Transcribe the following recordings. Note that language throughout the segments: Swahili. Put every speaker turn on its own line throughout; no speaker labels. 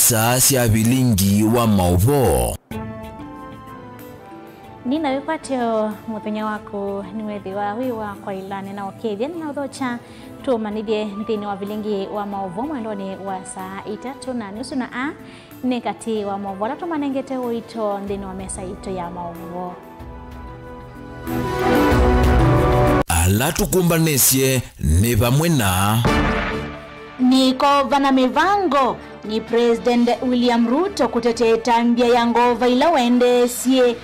saa cia bilingi wa mauvo.
Nina wipatio muthenya waku niwethiwa wiwa kwa ilani na okethia na uthocha tumanithie nthini wa bilingi wa mauvo mwendoni wa saa 3:30 na ni kati wa mauvo ala tumanengete wito nthini wa mesa ito ya mauvo.
Ala tukumbanisye ni vamwe na
Niko vana mivango ni President William Ruto kutetea tambia ya ngova ila waendesye.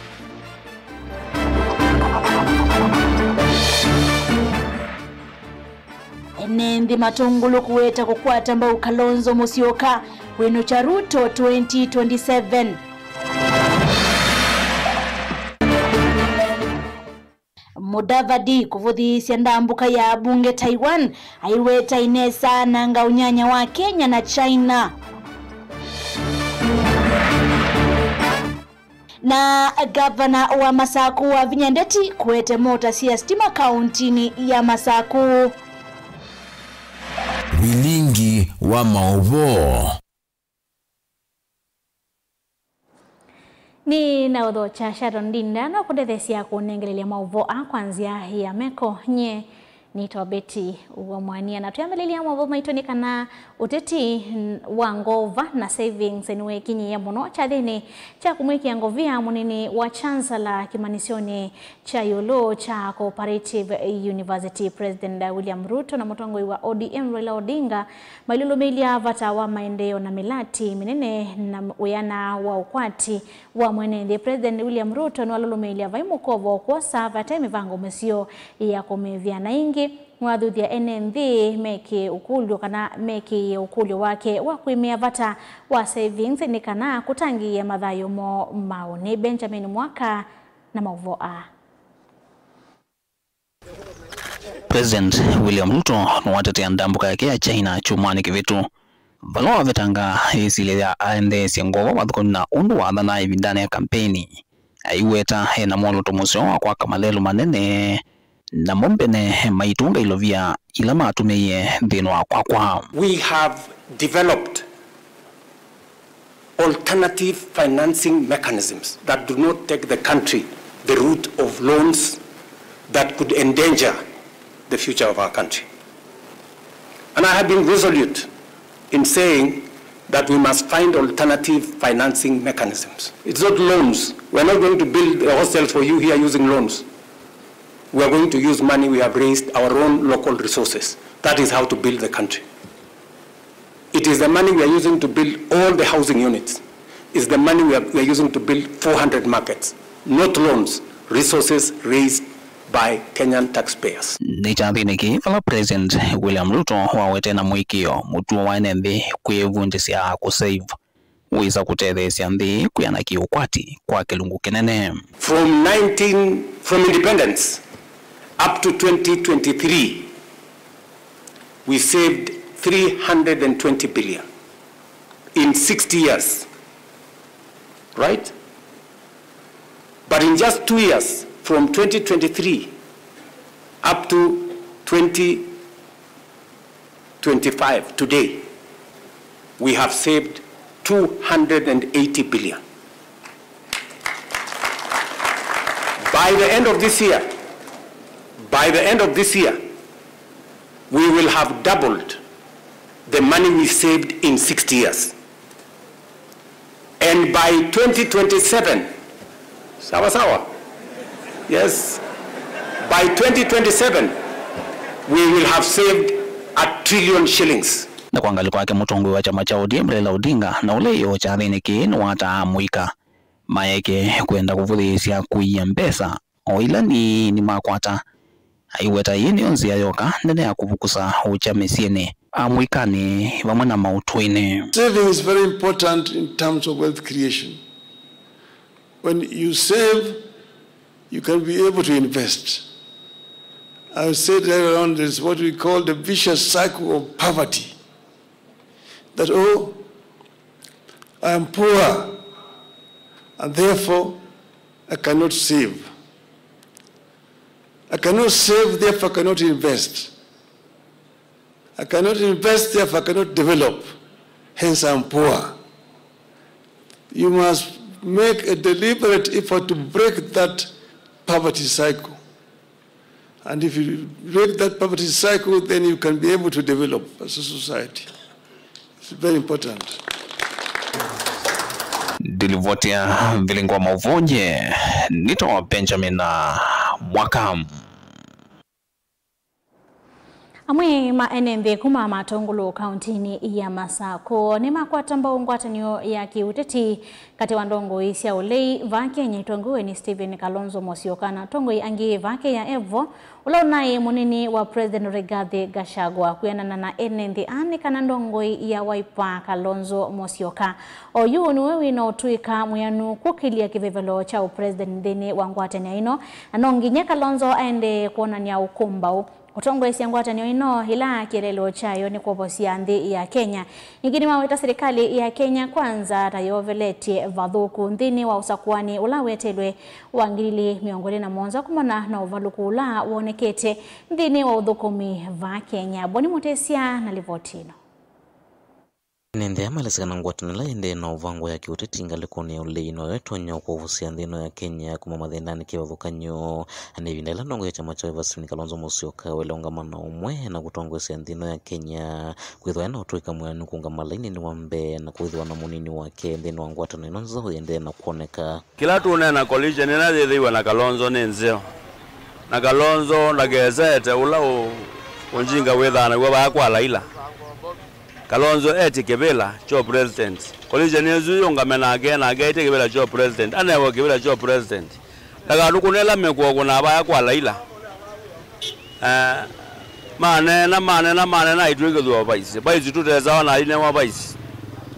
Enendi matungulu kuweta kukwata mbau Kalonzo Musyoka wino cha Ruto 2027. Mudavadi kuvuthisya ndambuka ya bunge Taiwan aiweta inesa nanga unyanya wa Kenya na China. Na gavana wa Masaku wa Vinyandeti kuwete mota sia stima kauntini ya Masaku.
bilingi wa mauvo.
Ni na udhocha Sharon Dinda na kudethesia kunengelelia mauvo kwanzia ya meko nye ni tobeti wa mwania na tuyambelelia mauvo maitoni kana uteti wa ngova na savings anyway kinyi ya muno cha thini cha kumwiki ngovia munini wa chancellor kimanisioni cha Yolo cha Cooperative University President William Ruto na mutongoi wa ODM Raila Odinga mailulumilia vata wa maendeo na milati minene na uyana wa ukwati wa mwenende President William Ruto na walulumilia vaimukovo kwa vata mivango mesio ya kumevia na ingi mwadhuthi ya NMV meki ukulyo kana meki ukulyo wake wa kuimia vata wa savings ni kana kutangi ya madhayo mo maone. Benjamin Mwaka na mauvoa.
President William Ruto nuwatetea ndambuka yake ya China chumani kivitu valoa vetanga isile ya aende siengova wathukoni na undu wa dhana ibindane ya kampeni aiweta na mwalo tomusio kwa kamalelu manene na mombene maitunga ilovia ilama atumeye dhinwa kwa.
We have developed alternative financing mechanisms that do not take the country the route of loans that could endanger the future of our country. And I have been resolute in saying that we must find alternative financing mechanisms. It's not loans. We're not going to build a hostel for you here using loans. We are going to use money we have raised, our own local resources. That is how to build the country. It is the money we are using to build all the housing units. It's the money we are using to build 400 markets. Not loans, resources raised by Kenyan taxpayers.
Nichambiniki fala President William Ruto wawete na mwikio mutuo wa NMB kuevunjisia kusave uweza kutethesia nthi kuyanaki ukwati kwa kilungu kinene.
From independence up to 2023, we saved 320 billion in 60 years, right? But in just 2 years, from 2023 up to 2025, today, we have saved 280 billion. By the end of this year, we will have doubled the money we saved in 60 years. And by 2027, sawa? Yes. By 2027, we will have saved 1 trillion shillings.
Na kuangali kwake mutongwe wa chama cha ODM Raila Odinga na uleyo cha thiniki ni wata mwika maeke kwenda kuvuthisya kuiya mbesa o ila ni makwata aiweta yini onzi ya yoka nene ya kuvukusa ucha mesiene amwikani vamwe na mautwine.
Saving is very important in terms of wealth creation. When you save, you can be able to invest. I've said earlier on, this is what we call the vicious cycle of poverty. That, oh, I am poor, and therefore I cannot save. I cannot save, therefore I cannot invest. I cannot invest, therefore I cannot develop. Hence I'm poor. you must make a deliberate effort to break that poverty cycle. And if you break that poverty cycle, then you can be able to develop as a society. It's very important.
Dilivotia vilingwa mauvoje nito Benjamin Mwakam.
Amwe maenende kuma matongolo kauntini ya Masako ni makwata mbao ngwatanyo ya kiuteti kati wandongo isia ulei vake nye tongoe ni Stephen Kalonzo Musyoka na tongo angi vake ya Evo ulaunae munini wa President Rigathi Gachagua kuyanana na enende ane kanandongo ya Wiper Kalonzo Musyoka oyu nuwewi no tuika muyanu kukilia kivevelo cha President dini wangwatanya ino anonginye Kalonzo aende kuonania ukumbao Otongo isi ngwatanyo ino hila kirelo chayo ni kuobosia nthi ya Kenya. Ingini maweta serikali ya Kenya kwanza tayoveleti vadhuku nthini wa usakuani ulawetelwe wangili miongoni na monza kumana na uvaluku ula uonekete nthini wa udhukumi va Kenya. Boni Mutesia na Livotino.
Nende amalesikana ngwatanila ende na uvango ya kiuteti ngalikoni ya ule ino yetonyo kwa uvusia ndino ya Kenya kuma madhendani kiwa vukanyo anevindela ndongo ya chama cha Stephen Kalonzo Musyoka wele ungamana umwe na kutongwesia ndino ya Kenya kuithwa ena utuika mwanu kungamala ini ni wambe na kuithwa na munini wake ndino wangwatano inonzo yende na kuoneka
kila tuune na collision inadhiwa na Kalonzo nenzio na Kalonzo na gezete ula unjinga wethana kwa kwa laila Kalonzo eti kebela cho president. Collision yezu yongamena again eti kebela cho president. Anewo kebela cho president. Daga rukunela meko kuna baya kwa laila. Mane na itweke do baisi. Baisi tuteza na ine wa baisi.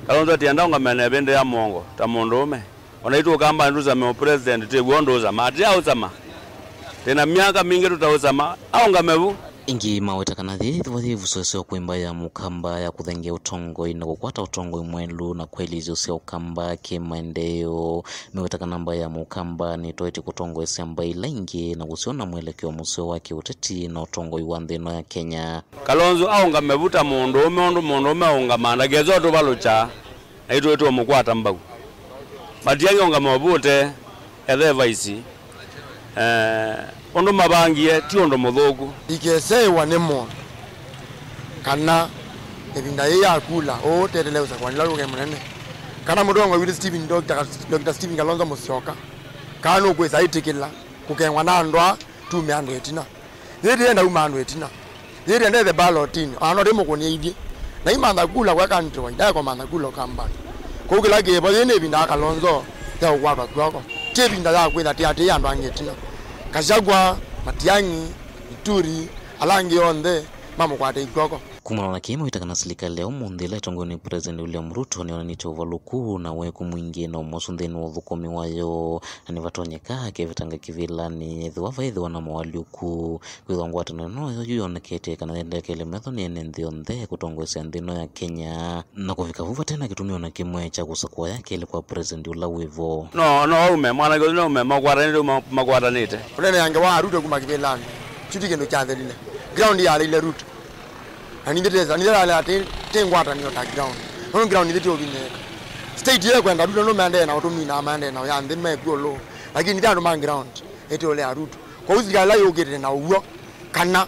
Kalonzo tienda ngamena bende ya mongo. Tamondome. Onaitwa kamba nduza me president te gondoza mati au zama. Tena miaka mingi tutaweza au ngamevu
ingi maweta kanathi thwathi vusoso kuimba ya mukamba ya kuthengia utongo ina kukwata utongo imwelu na kweli zio ukamba kimaendeleo meweta kanamba ya mukamba ni toeti kutongo isiamba ilengi na kusiona mwelekeo museo wake uteti na utongo iwanthino ya Kenya.
Kalonzo aunga mevuta mundume aunga manda gezo to balucha aitu etu mukwata mbau matiangi aunga mabute etheva isi ondo mabangie ti ondo muthuku
ikesewa nemo kana ebinda ya kula o teteleuza kwa nilo ruge munene kana mudongo wili Dr. Stephen Kalonzo Musyoka kana kweza itikila kukengwa na ndwa tume andu etina yedi enda umandu etina yedi enda the ballotin ano demo koni idi na imanda kula kwa kanto ida kwa manda kula kamba ko kila ge bo yene binda Kalonzo ya kwa kwako tebinda ya kweza ti ati andu angetina Gachagua Matiang'i Ituri alangi onde mamo kwa teikoko
kumana na kimo itakana serikali leo mundile tongoni President William Ruto ni onanicho valuku na weku mwingi na umosuntheni wa thukumi wayo ani vatonyeka kevitanga kivila ni thwavaidhi wana mawaliuku kwithwa ngwatano no yonekete kana endekele methoni enenthi onthe kutongwesya nthino ya Kenya na kufika vuva tena kitumio na kimwe cha kusakua yake ile kwa President ula wivo
no ume mwana gozi no ume magwatanite
unene yange wa Ruto kuma kivila chuti kendo chathelile ground ya ile Ruto anindeteza nilala tengwata niyo ta ground no ground ndeti obine state ye kwenda Ruto no mande na otomina mande na ya ndin me kuolo lakini ndando man ground eti ole a Ruto ko uzika la yogete na uwo kana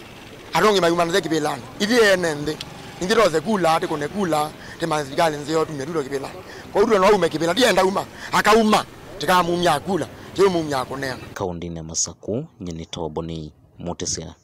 aronge mayuma nze kibelani ithi enende ndiro ze kula ati kone kula te mazikali nze yotu Ruto kibelani ko Ruto no ume kibelani enda uma akauma tikamumya kula te mumya konena
kaundi ne Masaku nyini toboni Mutesia.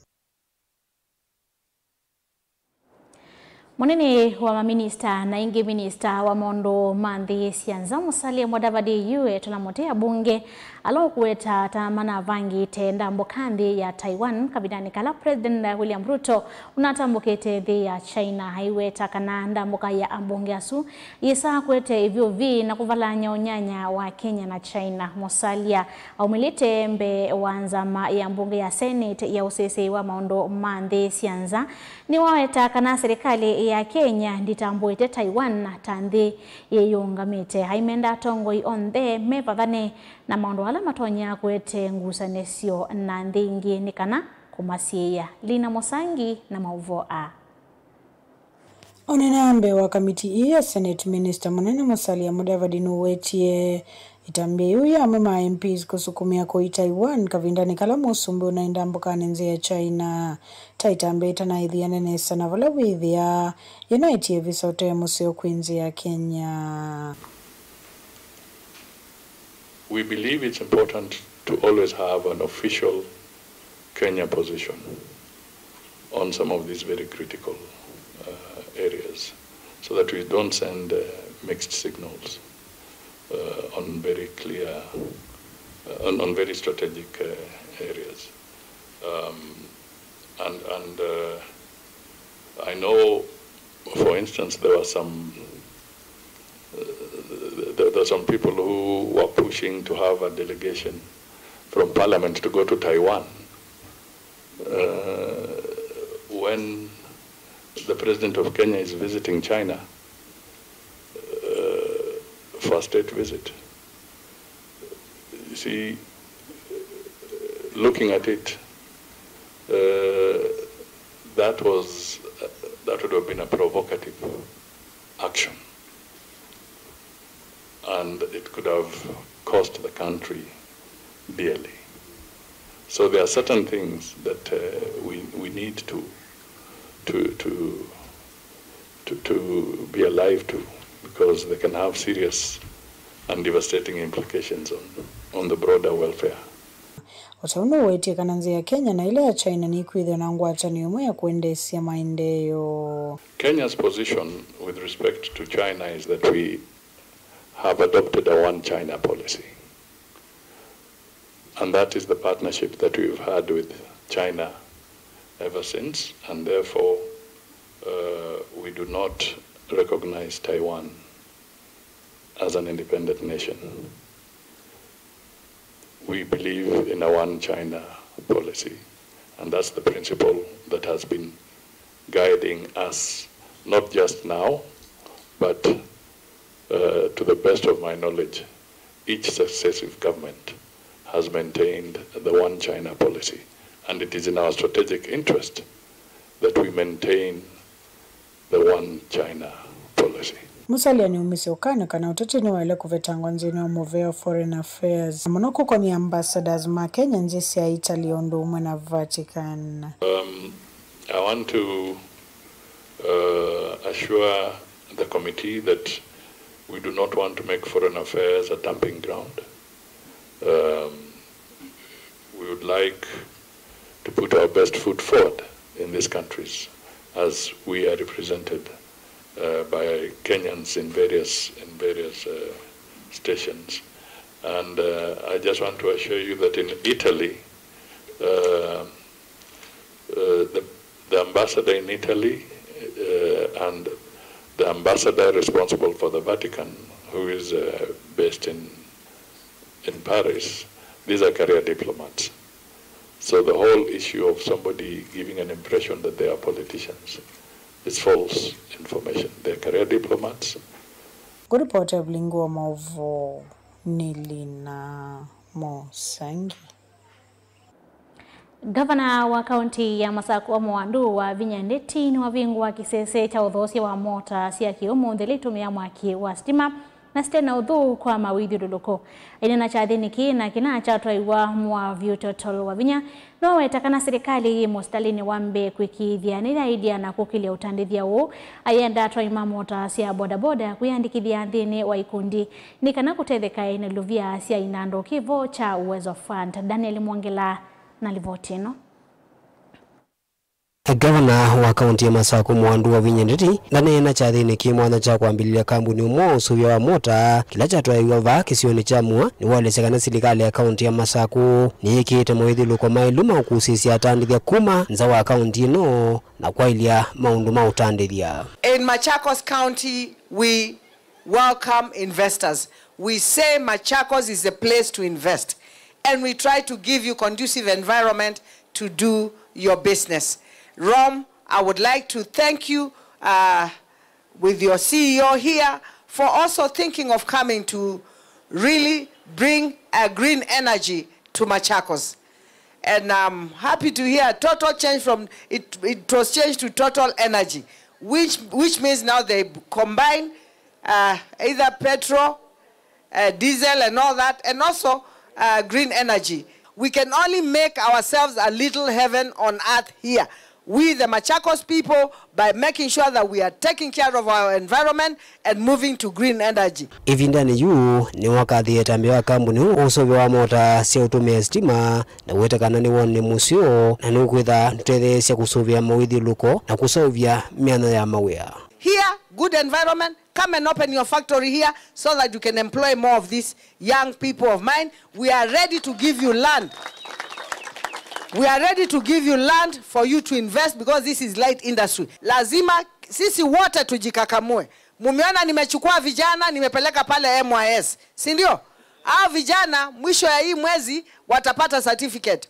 Munene wa maminista na ingi minista wa mondo manthi sianza Musalia Mudavadi yue tunamotea bunge alo kuweta tamana vangi tenda mbokanthi ya Taiwan kabidani kala President William Ruto unatambukete thi ya China haiweta kana ndamboka ya ambunge asu isa kwete hivyo vi na kuvalanya unyanya wa Kenya na China. Musalia umilite mbe wanzama ya mbunge ya Senate ya usese wa mondo manthi sianza ni waweta kana serikali ya Kenya nditambuite Taiwan na tanthi yeyungamite haimenda tongoi onthe mevathane na maundu ala matonya kwete ngusanesio na nthingi nikana kumasieya Lina Mosangi na mauvo a
Onenambe wa kamiti ya Senate Minister Munene Musalia Mudavadi nuwetie itambiu ya mama MPs kusukumia koi Taiwan kavindani kala musumbu na indambuka nenze ya China taitambe itana idhiane nesa na vala withia yanaitie visote museo kwinzi ya Kenya.
We believe it's important to always have an official Kenya position on some of these very critical areas, so that we don't send mixed signals on very clear, on very strategic areas. And I know, for instance, there were some people who were pushing to have a delegation from Parliament to go to Taiwan. When the President of Kenya is visiting China for a state visit, you see, looking at it, that would have been a provocative action, and it could have cost the country dearly. So there are certain things that we need to be alive to, because they can have serious and devastating implications on the broader welfare.
Wataunu wetie kananzi ya Kenya na ile ya China ni kuidho na ngwacha ni umo ya kuendesia maendeleo.
Kenya's position with respect to China is that we have adopted a one China policy. And that is the partnership that we've had with China ever since, and therefore we do not recognize Taiwan as an independent nation. We believe in a one China policy, and that's the principle that has been guiding us, not just now, but to the best of my knowledge, each successive government has maintained the one China policy, and it is in our strategic interest that we maintain the one China policy.
Musalia ni umisokana kana utete ni wale kuvetangwa nzini wa Moveo Foreign Affairs. Monoko kwa mi ambassadors ma Kenya njisi ya Italy ondo umwe na Vatican.
I want to assure the committee that we do not want to make foreign affairs a dumping ground. We would like to put our best foot forward in these countries as we are represented by Kenyans in various stations. And I just want to assure you that in Italy, the ambassador in Italy and the ambassador responsible for the Vatican, who is based in Paris, these are career diplomats. So the whole issue of somebody giving an impression that they are politicians is false information. They're career diplomats.
Kuripoti ya Blingu wa Maovo Nilina Mosangi.
Gavana wa kaunti ya Masako Mwandu wa Vinyandeti ni wavingu wa kisese cha udhosi wa mota siya kiumu ndelitumia mwaki wa stima na stena udhu kwa mawidhi duluko. Inena chadhiniki na kina chatwaiwa mwa Viutotal wa Vinya no wetakana serikali mostalini wambe kuikidhianira idea na kukilia utandithia wo ayenda twaima mota siya bodaboda kuyandikithia nthini wa ikundi nikana kutetheka ina luvia siya inando kivo cha Uwezo Fund. Daniel Mwangela na livotino.
Gavana wa kaunti ya Masako Mwandu wa Vinyandeti ndanena chathini kimwana cha kuambililia kambuni umo usuvya wa mota kila chatwaiwa va kisioni cha mua ni walesekana serikali ya kaunti ya Masako ni ikite mwithilo kwa mailuma ukusisia atandithia kuma nza wa kaunti ino na kwailia maundu mautandithia.
In Machakos County, we welcome investors. We say Machakos is a place to invest, and we try to give you conducive environment to do your business. Rom, I would like to thank you with your CEO here for also thinking of coming to really bring a green energy to Machakos. And I'm happy to hear total change from, it was changed to Total Energy. which means now they combine either petrol, diesel and all that, and also green energy. We can only make ourselves a little heaven on earth here. We, the Machakos people, by making sure that we are taking care of our environment and moving to green energy.
Ivindani yu ni wakati etambiwa kambuni usovi wa mota sia utumia stima na wetakana ni wone musio na nukwitha ntutetheesya kusovia mawithi luko na kusovia miana ya mawea.
Here, good environment. Come and open your factory here so that you can employ more of these young people of mine. We are ready to give you land. We are ready to give you land for you to invest because this is light industry. Lazima sisi wote tujikakamue. Mumeona nimechukua vijana nimepeleka pale MYS. Si ndio? Hao vijana mwisho ya hii mwezi watapata certificate.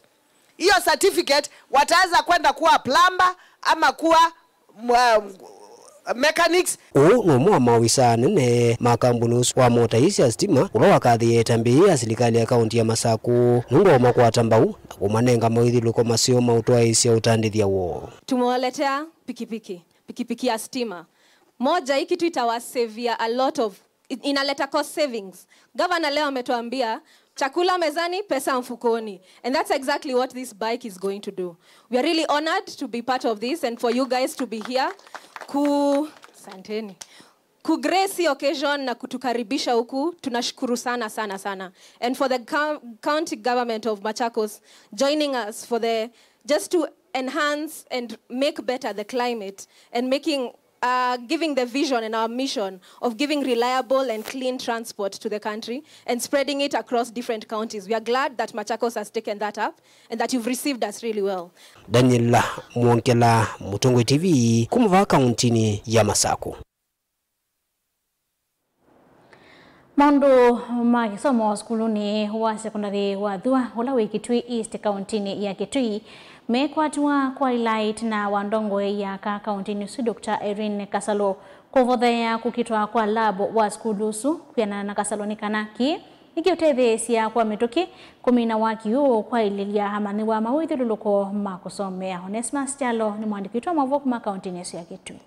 Hiyo certificate wataweza kwenda kuwa plumber ama kuwa mechanics.
Ngomwa mawisa nene makambuni wa mota isi ya stima ula wakathi etambi ya serikali ya kaunti ya Masaku nungoma kwa tambau na kumanenga mawithi luko masio mautoa isi ya utandithia wo.
Tumewaletea pikipiki ya stima. Moja hii kitu itawasavia a lot of, inaleta cost savings. Governor leo ametuambia chakula mezani, pesa mfukoni. And that's exactly what this bike is going to do. We are really honored to be part of this and for you guys to be here. Kugrace occasion na kutukaribisha huku, tunashukuru sana sana sana. And for the county government of Machakos joining us for the, just to enhance and make better the climate and making giving the vision and our mission of giving reliable and clean transport to the country and spreading it across different counties. We are glad that Machakos has taken that up and that you've received us really well.
Daniela Mwonkela, Mutongwe TV, kumva kauntini ya Masaku.
Mondo makisomo skuluni wa sekondari wa Thua ula Kitui East kauntini ya Kitui mekwatua kwa light na wandongwe ya kauntini su Dr. Erin Kasalo kuvodhea kukitwa kwa lab wa skulusu kuyana na Kasalo nikanaki ikiotethesia kwa mituki kumina wakiu kwa ililia hamani wa mawithi luluko makusomea. Onesmus Chalo ni mwandikitwa mavoku makauntini ya Kitui.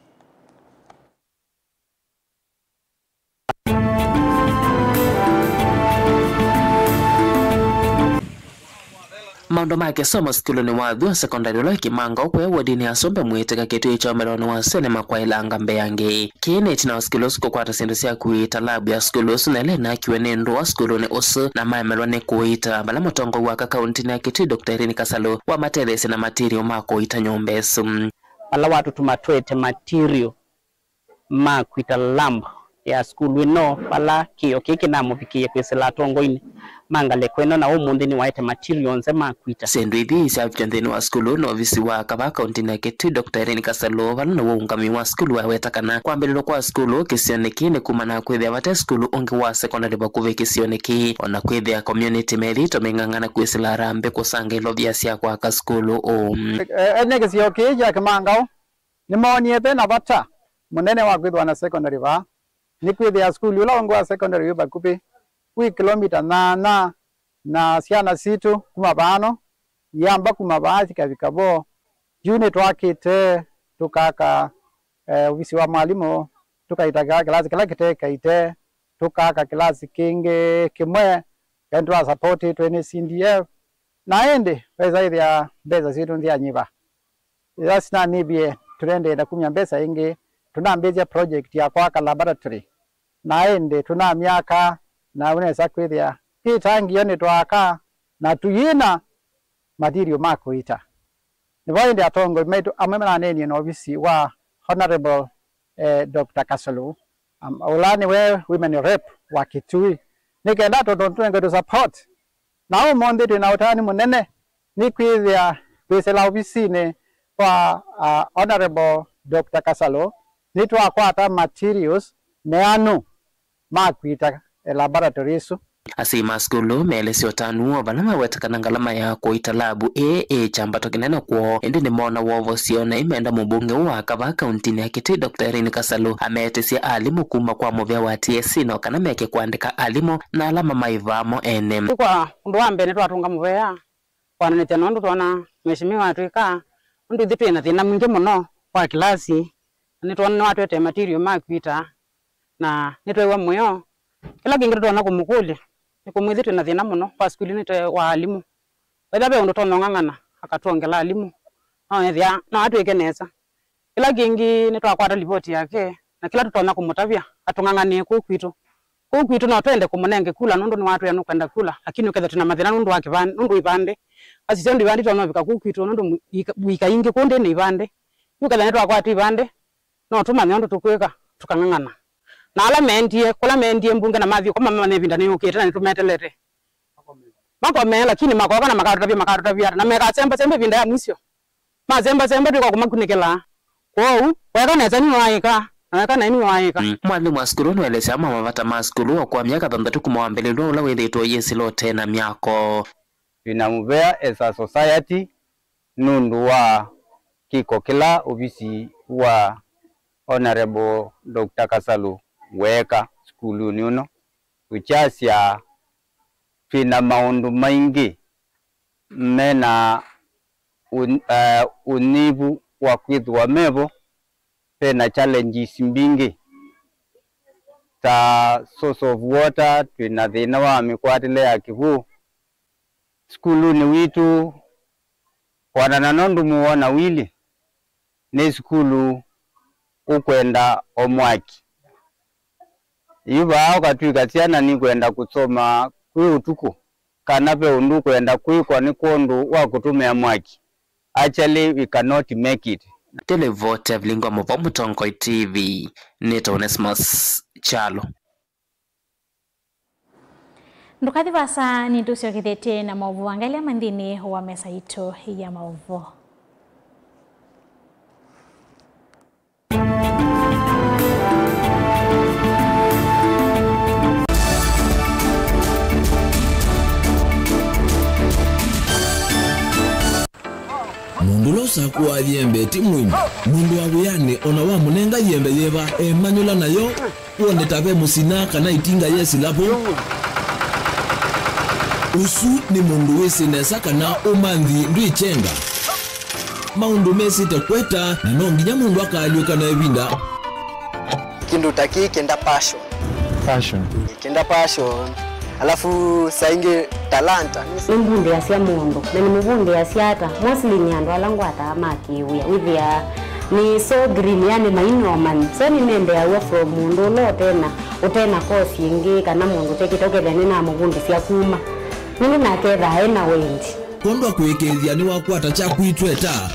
Maundo make somo skuluni wa Thua sekondari lo Kimanga okwe wadini asombe mwiteka kitu icho meloni wa senema kwa ilanga mbeyange. Kine tina skulusu kukwata sindusi ya kuita labu ya skulusu na elena kiwe nendo wa skuluni usu na mae meloni kuita bala motongo waka kauntini ya Kitui Dr. Erin Kasalo wa materesi na material mako ita nyombesu.
Bala watu tumatwete material mako ita lambo ya skulu ino bala kiyo kiki na mubikiye kwisela tongo ini mangale kweno na umundi ni waite material nzema kuita
sendu ithi sa vyandeni wa skulu no visi wa kaba kauntini ya Kitui Dr. Erin Kasalo bala na ungami wa skulu wa wetakana kwa mbelelo kwa skulu kisione kine kumana kwethia wate skulu ongi wa secondary bakuve kisione ki ona kwethia community merito mengangana kwisela rambe kusanga ilo biasia kwa ka skulu
ene kisio kija Kimangao ni maoniete na bata munene wa kwithwa na secondary ba ni kwithia skulu ula ongi wa secondary bakupe wi kilomita na siana situ kumabano yamba kumabati kavikabo unit wakite tukaka ofisi wa mwalimu tukaitaka klasi kila kiteka ite tukaka klasi kinge kimwe kendwa support 20 CDF naende pesa ile ya beza situ ndia nyiba yasina nibie turende na kumya besa ingi tunambezia project ya kwa laboratory naende tuna miaka na unaweza kwethia kitangi yone twaka na tuyina material mako ita niwaende atongo metu amemana neni no ofisi wa honorable Dr. Kasalo ulani we women rep wa Kitui nikenda totontuenge to support na umonde tuna utani munene ni kwithia kwesela ofisi ne kwa honorable Dr. Kasalo ni twakwata materials neanu makwita laboratory su
asima skulu melesi otanuo balama wetakana ngalama ya kuita labu chambato kinene kwa indi ni mona wovo siona imenda mbunge wa kaba kauntini ya Kitui Dr. Erin Kasalo ametesia alimu kuma kwa movya wa TSC no kana meke kuandika alimu na alama maivamo ene
kwa ndu ambe ne twatunga muvea kwana ne tano ndu tona mheshimiwa twika ndu thitu ina thina mwingi muno kwa klasi
nitwana watu ete material makwita na nitwewa muyo kila kingi twana kumukuli nikumwithitwe na thina muno kwa skuli nite wa alimu wetha be undu tonongangana akatwongela alimu thia na watu ekeneza kila kingi nitwakwata ripoti yake na kila tutona kumutavia atunganganie kukwitu na twende kumunenge kula nundu ni watu yanu kwenda kula lakini uketha tuna mathina nundu wa kivande nundu ibande asise ndu ibande twana bika kukwitu nundu wika ingi kunde ni ibande uketha nitwakwata ibande no tumanya nundu tukweka tukangangana na ala mendie kula mendie mbunge na mathio kama mama nevinda ni ukete na nitumetelete makome lakini makoka na makarutavia na meka sembe vinda ya mwisho mazemba tuko kumakunikela kwao weka neza ni waika na nini waika
mwalimu wa skulu nieleza mama vata maskulu kwa miaka 3 kumawambelelwa ula wethitwo yesilo tena miako
vinamuvea as a society nundu wa kiko kila ofisi wa Honorable Dr. Kasalu weka skulu niuno uchasya fina maundu maingi mena univu wa kwithwa mevo pena challenges mbingi ta source of water twina thina wa mikwatile ya kivu skulu ni witu kwanana nondu muona wili ni skulu ukwenda omwaki iva okatwika ciana ni kwenda kusoma kwi utuku kana pe undu kwenda kwikwa ni kondu wa kutumia mwaki actually we cannot make it
televote vlingo mopo Mutonkoi TV Nito Onesmus Chalo
Ndukathi vasa ni ntusio kithete na mauvu angalia mandhini wa mesa ito ya mauvu.
Mundu losa kuwa yembe timwini mundu wabuyane ona wa munenga yembe yeba emanyula nayo uone tabe musina kana itinga yesi lapo usu ni mundu wesinesa kana umanthi ndu ichenga maundu mesite kweta na nonginya mundu akaliuka na ebinda
kindu taki kenda passion alafu sainge talanta
nimbunde asia mundu na nimbunde asiata mostly ni andu alangu atamakiwia withia ni so green yani mainoman so ni nende awa from mundu lo tena kosi ingi kana mundu tekitokele nina mugundi cia kuma nini naketha haina wendi
kondo kwekethia ni wakwata cha kwitweta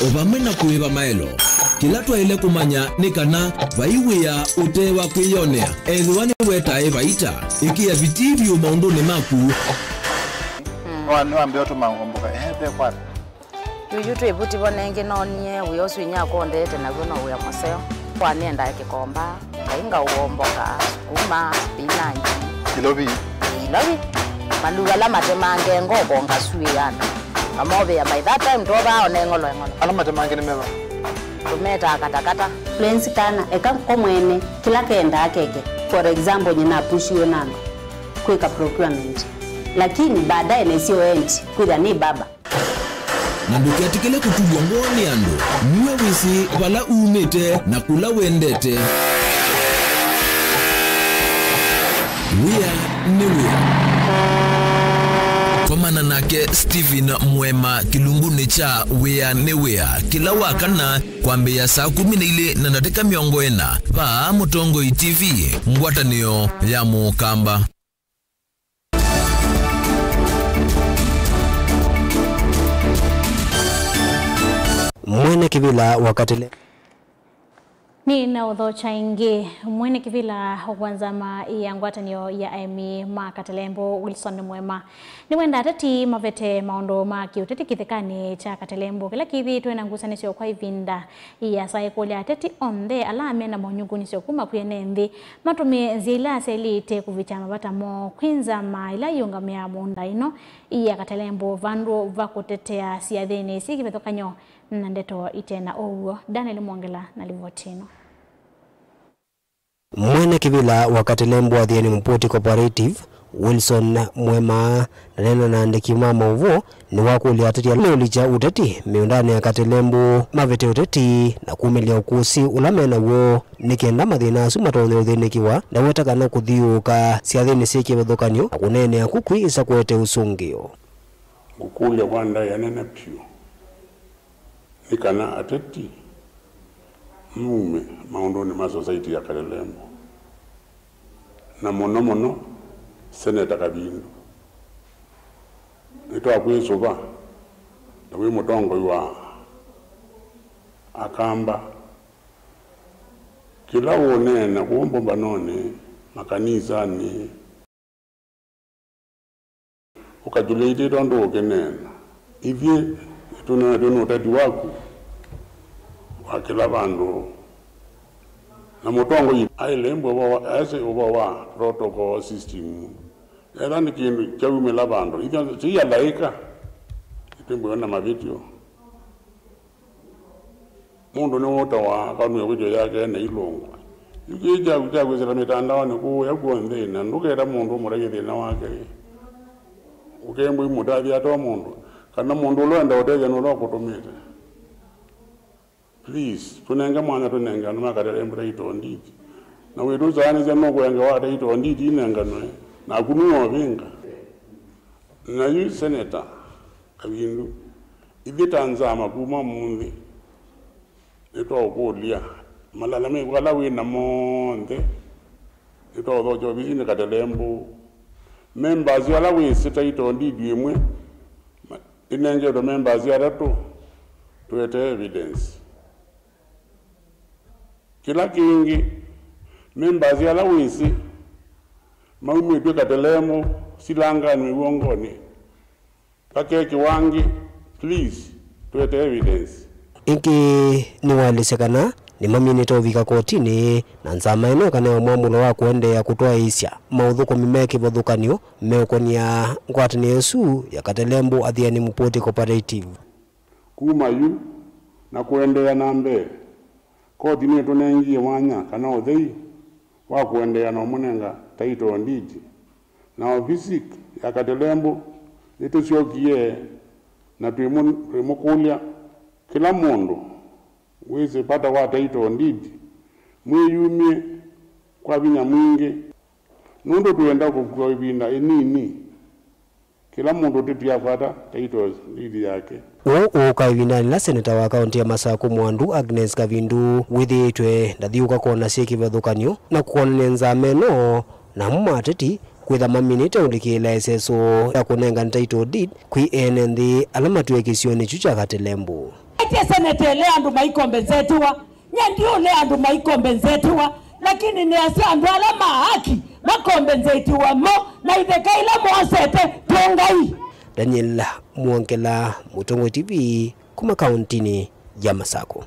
obamena kuiva maelo kila twaile kumanya ni kana vaiwia utewa kwiyonea ethiwani wetae vaita ikia vitivyo maunduni maku
niwambia tumangomboka ehe kwata
yuyu twebuti bonenge nonie wiyosu inyakondete naguo no uya museo kwanenda kikomba kainga uomboka sukuma spinach
ilobi
maluga la matemange ngobo ngasuyana amobe ya by that time toba onengolo
ala matemange ni meva
tumeta katakata fluency kana eka komwene kila kenda akeke for example nyina push yo nano kweka procurement lakini baadaye nesio end kuja ni baba
na ndukiatikile kutulwa ngoni ando niwe wisi wala umete na kula wendete wia Komana nake Steven Mwema kilunguni cha wea ne wea kila wakana kwambia saa 12 na nateka miongo ena pa Mutonkoi TV ngwatanio ya mukamba
Mwene Kivila wakatile
ni na udho chaingi mwene Kivila wanzama ya ngwatanio ya Emi Makatelembo Wilson Mwema ni wenda tati mavete maondo maki uteti kithekani cha Katelembo kila kithi tuena ngusanisio kwa ivinda ya saikolia tati onde alame na monyungunisio kuma kuyenendi matumi zila selite kuvichama bata mo kwinza maila yungamia munda ino ya Katelembo vandu vakutetea siadheni sikivetokanyo na ndeto itena owo Daniel Mwangela na livotino
Mwene Kivila wakati lembo athieni Mpoti Cooperative Wilson Mwema nena na ndiki mama uvo ni wakulia ateti alolija uteti miundani ya Katelembu mavete uteti na kumilia ukusi ulamena wo nikenda mathina sumatonye uthinikiwa na wetakana kuthiuka ciathini cikie bathukanio na kunene akukwi isa kwete usungio
gukulia kwanda yanene pio nikana ateti mume maundoni ma society ya Katelembu na mono Senator Kabindu ito akwesuba na we mutongo wa akamba kila wonena kuomba banone makanisa ni ukajuleite tondo kenena ivye tuna utati wako wa kila bandu na mutongo ailembo wa ase wa protocol system era ni kindu cha umela bandu ivyo si ya laika itembo na mavideo mundu ni wota wa kanu video yake na ilongo ikija kwezela mitandao ni ku yagonde na ndukera mundu muragire na wake ukembo imutathi ato mundu kana mundu loenda otege no kutumira please tunenge mwana tunenge no Katelembu ito nditi na wetu zani za no kwenge wa ito nditi inenga no na kunuwa vinga na yu Senator Kabindu ivita kuma mundi ito okulia malala me kala wina monde ito dojo bizine Katelembu members wala we sita ito ndidi imwe inenge do members yaratu tuete evidence kila kingi members yala wisi maumu tu Katelembu silanga ni uongoni pakeki wangi please tuete evidence
inki ni walisekana ni maminito vika kotini na nzama eno kana mwamulo wa kuendea kutoa isya maudhuko mimeki vodhukanio meokonia ngwatani Yesu ya Katelembu athiani Mupoti Cooperative
kuma yu na kuendea nambe koti ni tunengie mwanya kana othei wa kuendea na munenga taito ndiji na ofisi ya Katelembu itusiokie na twimukulia kila mundu weze pata wa taito ndiji mwiyumie kwa vinya mwingi nundu tuenda kukua ibinda enini kila mundu tutiafata taito ndiji yake
ukaivindani la seneta wa kaunti ya Masaku Mwandu Agnes Kavindu withitwe ndathiuka kona cie kivathukanio na kuonania nzameno na mumateti kwitha maminite ulikila eseso ya kunenga title deed kwi ene nthi ala matue kisioni chu cha Katelembu
ete seneta le andu maikombenzetiwa nyendio le andu maikombenzetiwa lakini ni asi andu ala mahaki makombenzetiwa mo na ithekaila mwasete tongai.
Daniel Muongela, Mutongo TV, kuma kauntini ya Masako.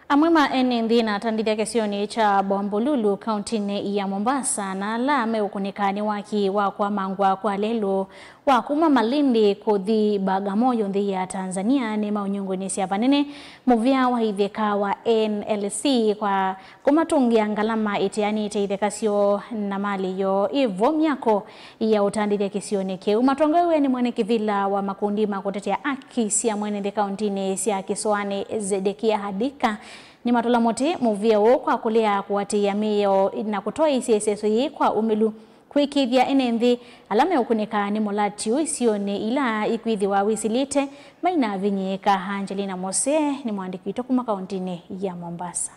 Amwema enendi na tandithia kesioni cha Bombolulu kauntini ya Mombasa na la meukunikani waki wa kwa mangwa kwa lelo wa kuma Malindi kuthi Bagamoyo nthi ya Tanzania ni maunyunguni sia vanene muvia wa itheka wa NLC kwa kumatungia ngalama itiani itheka sio na mali yo ivo miako ya utandithia kesioni ke umatongewe ni mwene kivila wa makundi makutetea aki sia mwene the kauntini sia Kiswani Zedekia Hadika ni matola mote muvia wo kwa kulea kuwatia mio na kutoa isiyeseso hii kwa umilu kwikithia enenthi alame ukunika ni molati uisione ila ikwidhi wa wisilite maina vinyeka. Angelina Mose ni mwandiki kuma kauntini ya Mombasa.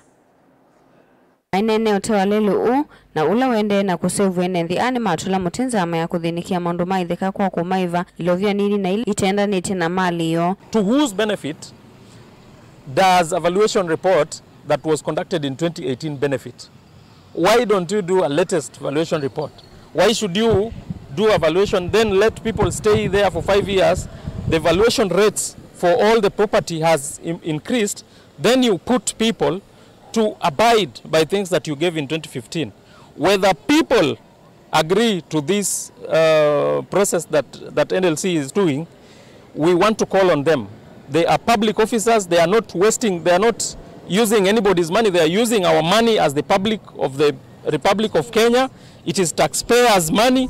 Ainene otewa lelu na ula wende na kusevu enenthi ani matula mutenza ama ya kuthinikia maundu maitheka kwa kumaiva ilovia nini na ili itenda niti na mali yo.
To whose benefit does evaluation report that was conducted in 2018 benefit? Why don't you do a latest evaluation report? Why should you do evaluation then let people stay there for 5 years? The evaluation rates for all the property has increased. Then you put people to abide by things that you gave in 2015. Whether people agree to this process that NLC is doing, we want to call on them. They are public officers. They are not wasting, they are not using anybody's money. They are using our money as the public of the Republic of Kenya. It is taxpayers' money.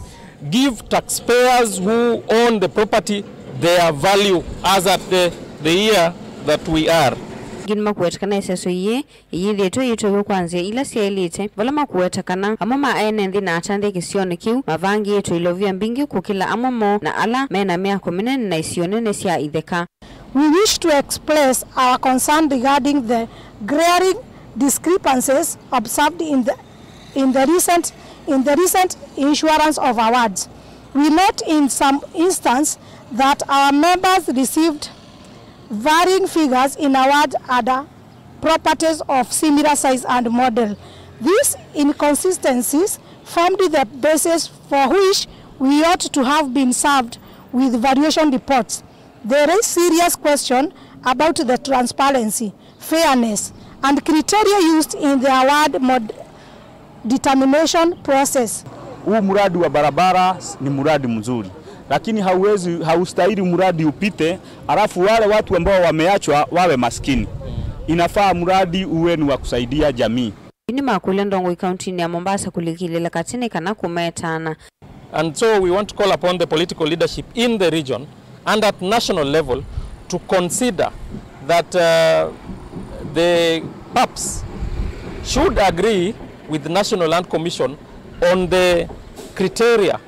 Give taxpayers who own the property their value as at the year that we are.
Ginma kuwetakana iseso iye iyithitwe yitwe kwanzia ila siailite vala makuwetakana amama aenenthi na atandhe kisione kiu mavangi yetu ilovia mbingi kukila amamo na ala mena miako minene na isionene sia itheka.
We wish to express our concern regarding the glaring discrepancies observed in the recent insurance of awards. We note in some instances that our members received varying figures in award other properties of similar size and model. These inconsistencies formed the basis for which we ought to have been served with valuation reports. There is serious question about the transparency, fairness, and criteria used in the award determination process.
Huu mradi wa barabara ni mradi mzuri, lakini haustahili mradi upite alafu wale watu ambao wameachwa wawe maskini. Inafaa mradi uwe ni wa kusaidia jamii.
Ini makule Ndongoi County ya Mombasa kulikile katini kana kumetana.
And so we want to call upon the political leadership in the region and at national level to consider that the PAPs should agree with the National Land Commission on the criteria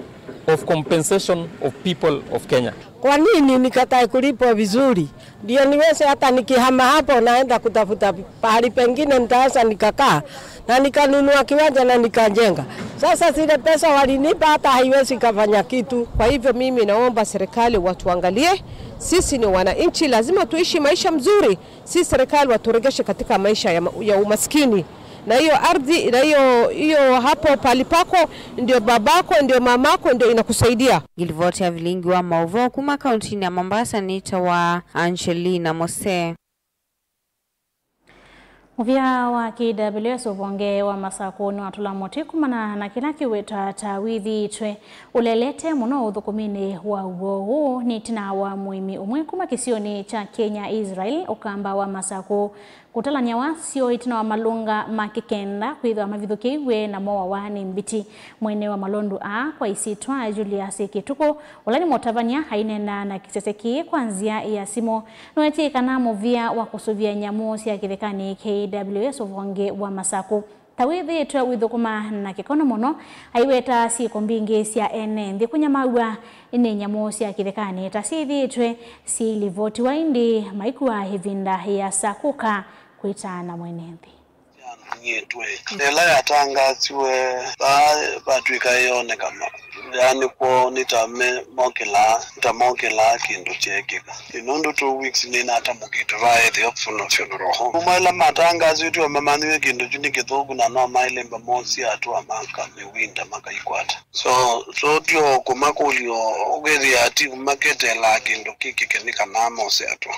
of compensation of people of Kenya.
Kwa nini nikatai kulipwa vizuri? Ndio niweze hata nikihama hapo naenda kutafuta pahali pengine nitaanza nikakaa na nikanunua kiwanja na nikajenga. Sasa zile pesa walinipa hata haiwezi kufanya kitu.
Kwa hivyo mimi naomba serikali watuangalie. Sisi ni wananchi, lazima tuishi maisha mzuri. Si serikali waturegeshe katika maisha ya umaskini. Na hiyo ardhi, na hiyo hapo palipako ndio babako ndio mamako ndio inakusaidia.
Gilivoti ya vilingi wa Mauvo kuma kaunti ya Mombasa nita wa Angelina Mose.
Uvia wa KWS ubonge wa masakoni watula moti kumana na kila kiweta tawithi itwe ulelete muno uthukumini wa uohu ni tina wa muimi umwe kuma kisioni cha Kenya Israel ukamba wa masako kutalanya wasio itina wa malunga makikenda kwithwa mavithukiwe na mowa wani mbiti mwene wa malondu kwa isitwa Julius Kituko ulani motavania hainenda na kiseseki kwanzia ya simo nweti kana movia wa kusuvia nyamu sia kithekani KWS ubonge wa masako tawithi twa withukuma na kikono muno aiweta si kombingi sia ene ndi kunyamawa ine nyamu sia kithekani tasithi twe si livoti wa indi maikuwa hivinda ya sakuka kuitana mwenethi
nyetwe ela yatangaziwe batwika yone kama yani ko nitame mokela kindu chekeka inondo 2 weeks nina hata mukitrai the option of funeral home umala matangazo yetu amamani kindu junike thogu na no mailemba mosi atu amaka mewinda maka ikwata so tio kumakulio ogeri ati kumaketela kindu kikikenika namo se atu.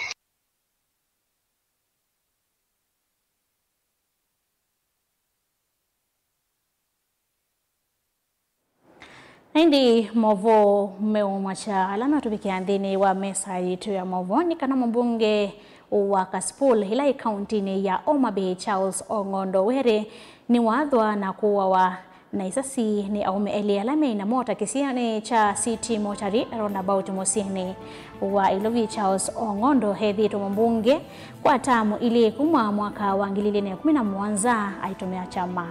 Hindi movo meumacha alama tubikia ndini wa mesa yetu ya movo ni kana mbunge wa Kasipul Hilai County ni ya Homa Bay Charles Ong'ondo Were ni wadhwa na kuwa wa na isasi ni aume eli alame na mota kisiani cha City Mochari roundabout Mosiani wa Ilovi Charles Ong'ondo hethi mbunge kwa tamu ili kumwa mwaka wa 2011 aitumia chama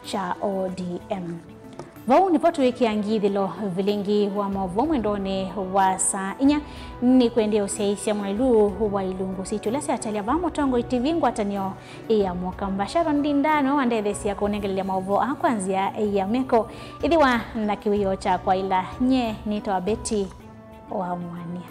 cha ODM. Vau ni votu wiki angithilo vilingi wa mavu mwendone wa saa inya ni kuendea usiaisia mwailu wa ilungu situ lasi atalia vamo tongo TV ngwatanio ya mwaka mbasharo ndindano wandethesi ya kunengelea mavu kwanzia ya meko ithiwa na kiwio cha kwa ila nye nito wa Beti wa Mwania.